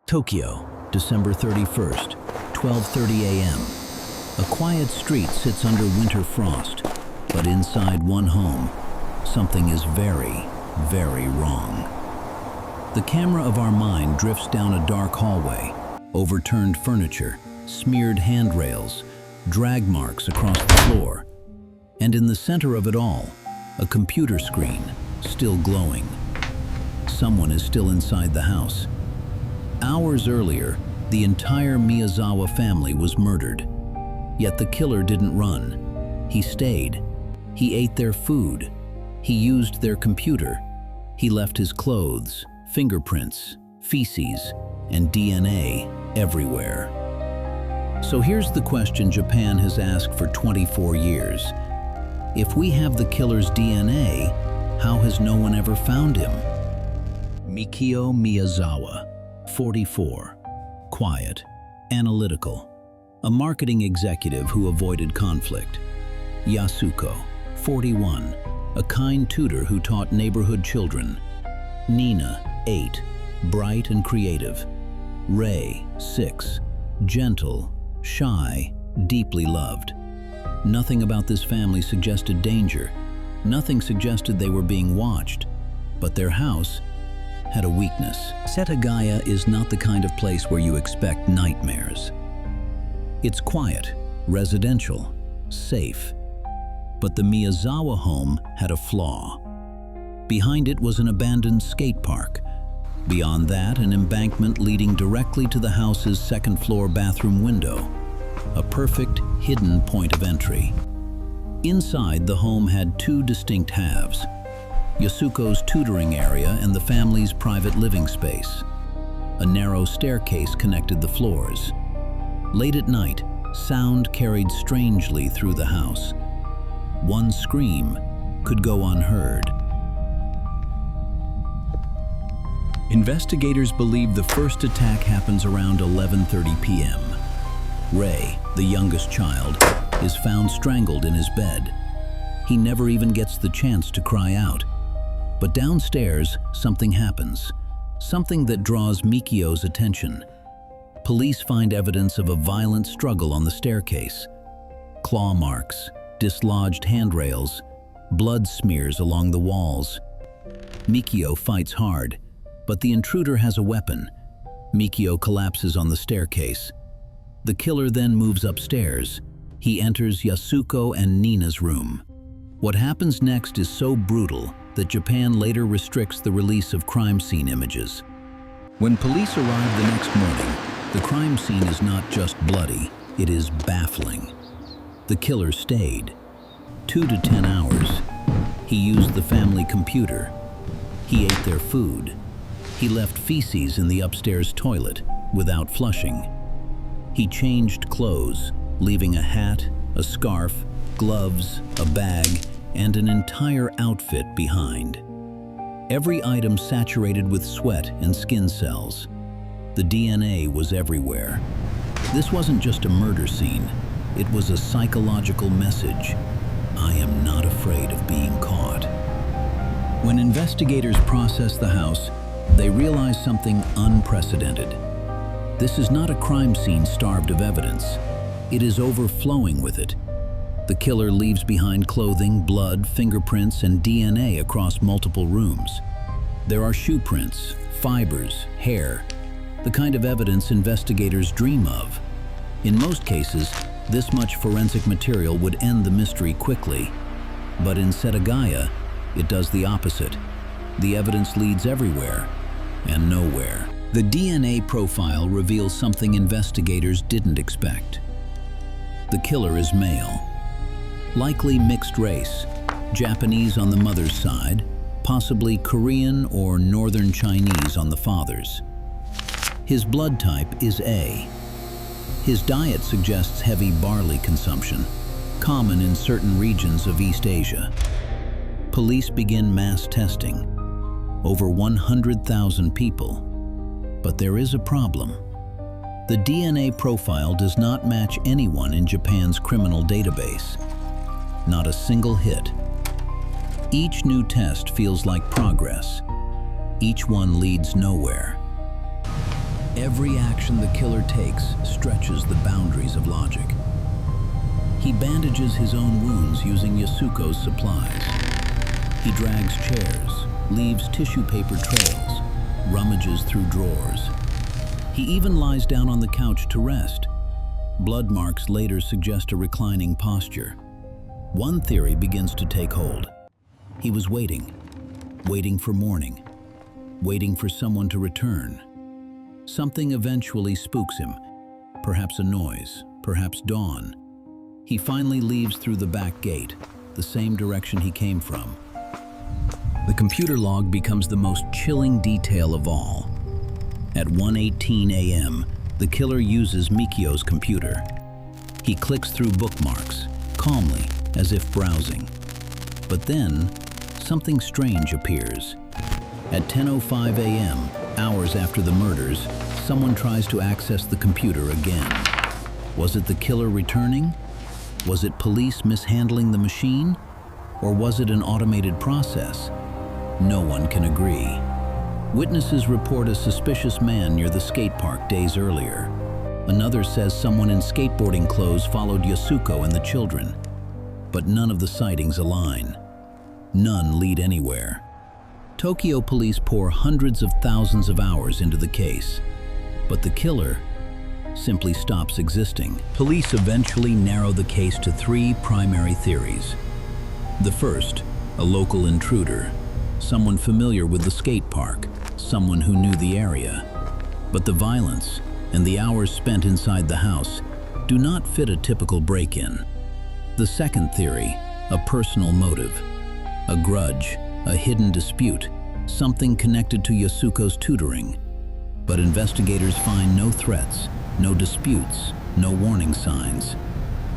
Tokyo, December 31st, 12:30 a.m. A quiet street sits under winter frost, but inside one home, something is very, very wrong. The camera of our mind drifts down a dark hallway, overturned furniture, smeared handrails, drag marks across the floor, and in the center of it all, a computer screen, still glowing. Someone is still inside the house. Hours earlier, the entire Miyazawa family was murdered. Yet the killer didn't run. He stayed. He ate their food. He used their computer. He left his clothes, fingerprints, feces, and DNA everywhere. So here's the question Japan has asked for 24 years. If we have the killer's DNA, how has no one ever found him? Mikio Miyazawa, 44, quiet, analytical, a marketing executive who avoided conflict. Yasuko, 41, a kind tutor who taught neighborhood children. Nina, 8, bright and creative. Rei, 6, gentle, shy, deeply loved. Nothing about this family suggested danger. Nothing suggested they were being watched. But their house had a weakness. Setagaya is not the kind of place where you expect nightmares. It's quiet, residential, safe. But the Miyazawa home had a flaw. Behind it was an abandoned skate park. Beyond that, an embankment leading directly to the house's second-floor bathroom window. A perfect, hidden point of entry. Inside, the home had two distinct halves. Yasuko's tutoring area and the family's private living space. A narrow staircase connected the floors. Late at night, sound carried strangely through the house. One scream could go unheard. Investigators believe the first attack happens around 11:30 p.m. Rei, the youngest child, is found strangled in his bed. He never even gets the chance to cry out. But downstairs, something happens. Something that draws Mikio's attention. Police find evidence of a violent struggle on the staircase. Claw marks, dislodged handrails, blood smears along the walls. Mikio fights hard, but the intruder has a weapon. Mikio collapses on the staircase. The killer then moves upstairs. He enters Yasuko and Nina's room. What happens next is so brutal that Japan later restricts the release of crime scene images. When police arrive the next morning, the crime scene is not just bloody, it is baffling. The killer stayed 2 to 10 hours. He used the family computer. He ate their food. He left feces in the upstairs toilet without flushing. He changed clothes, leaving a hat, a scarf, gloves, a bag, and an entire outfit behind. Every item saturated with sweat and skin cells. The DNA was everywhere. This wasn't just a murder scene. It was a psychological message. I am not afraid of being caught. When investigators process the house, they realize something unprecedented. This is not a crime scene starved of evidence. It is overflowing with it. The killer leaves behind clothing, blood, fingerprints, and DNA across multiple rooms. There are shoe prints, fibers, hair, the kind of evidence investigators dream of. In most cases, this much forensic material would end the mystery quickly. But in Setagaya, it does the opposite. The evidence leads everywhere and nowhere. The DNA profile reveals something investigators didn't expect. The killer is male. Likely mixed race, Japanese on the mother's side, possibly Korean or Northern Chinese on the father's. His blood type is A. His diet suggests heavy barley consumption, common in certain regions of East Asia. Police begin mass testing. Over 100,000 people. But there is a problem. The DNA profile does not match anyone in Japan's criminal database. Not a single hit. Each new test feels like progress. Each one leads nowhere. Every action the killer takes stretches the boundaries of logic. He bandages his own wounds using Yasuko's supplies. He drags chairs, leaves tissue paper trails, rummages through drawers. He even lies down on the couch to rest. Blood marks later suggest a reclining posture. One theory begins to take hold. He was waiting for morning, waiting for someone to return. Something eventually spooks him, perhaps a noise, perhaps dawn. He finally leaves through the back gate, the same direction he came from. The computer log becomes the most chilling detail of all. At 1:18 a.m., the killer uses Mikio's computer. He clicks through bookmarks, calmly, as if browsing. But then, something strange appears. At 10:05 a.m., hours after the murders, someone tries to access the computer again. Was it the killer returning? Was it police mishandling the machine? Or was it an automated process? No one can agree. Witnesses report a suspicious man near the skate park days earlier. Another says someone in skateboarding clothes followed Yasuko and the children. But none of the sightings align. None lead anywhere. Tokyo police pour hundreds of thousands of hours into the case. But the killer simply stops existing. Police eventually narrow the case to three primary theories. The first, a local intruder, someone familiar with the skate park, someone who knew the area. But the violence and the hours spent inside the house do not fit a typical break-in. The second theory, a personal motive, a grudge, a hidden dispute, something connected to Yasuko's tutoring. But investigators find no threats, no disputes, no warning signs.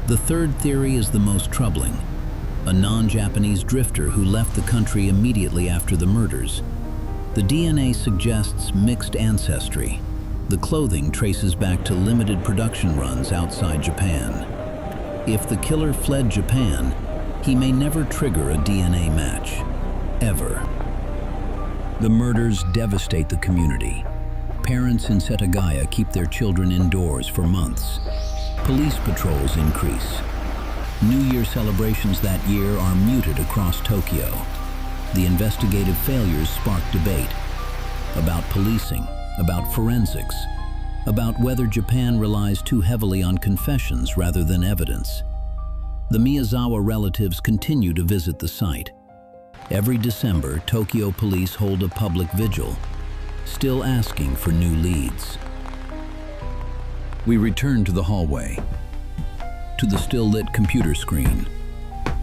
The third theory is the most troubling. A non-Japanese drifter who left the country immediately after the murders. The DNA suggests mixed ancestry. The clothing traces back to limited production runs outside Japan. If the killer fled Japan, he may never trigger a DNA match. Ever. The murders devastate the community. Parents in Setagaya keep their children indoors for months. Police patrols increase. New Year celebrations that year are muted across Tokyo. The investigative failures spark debate about policing, about forensics, about whether Japan relies too heavily on confessions rather than evidence. The Miyazawa relatives continue to visit the site. Every December, Tokyo police hold a public vigil, still asking for new leads. We return to the hallway, to the still-lit computer screen.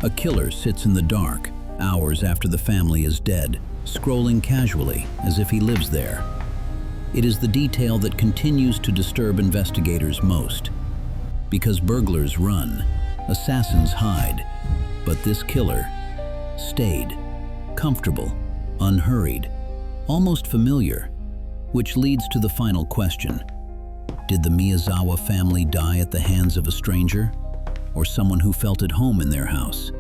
A killer sits in the dark, hours after the family is dead, scrolling casually as if he lives there. It is the detail that continues to disturb investigators most. Because burglars run, assassins hide, but this killer stayed, comfortable, unhurried, almost familiar, which leads to the final question. Did the Miyazawa family die at the hands of a stranger, or someone who felt at home in their house?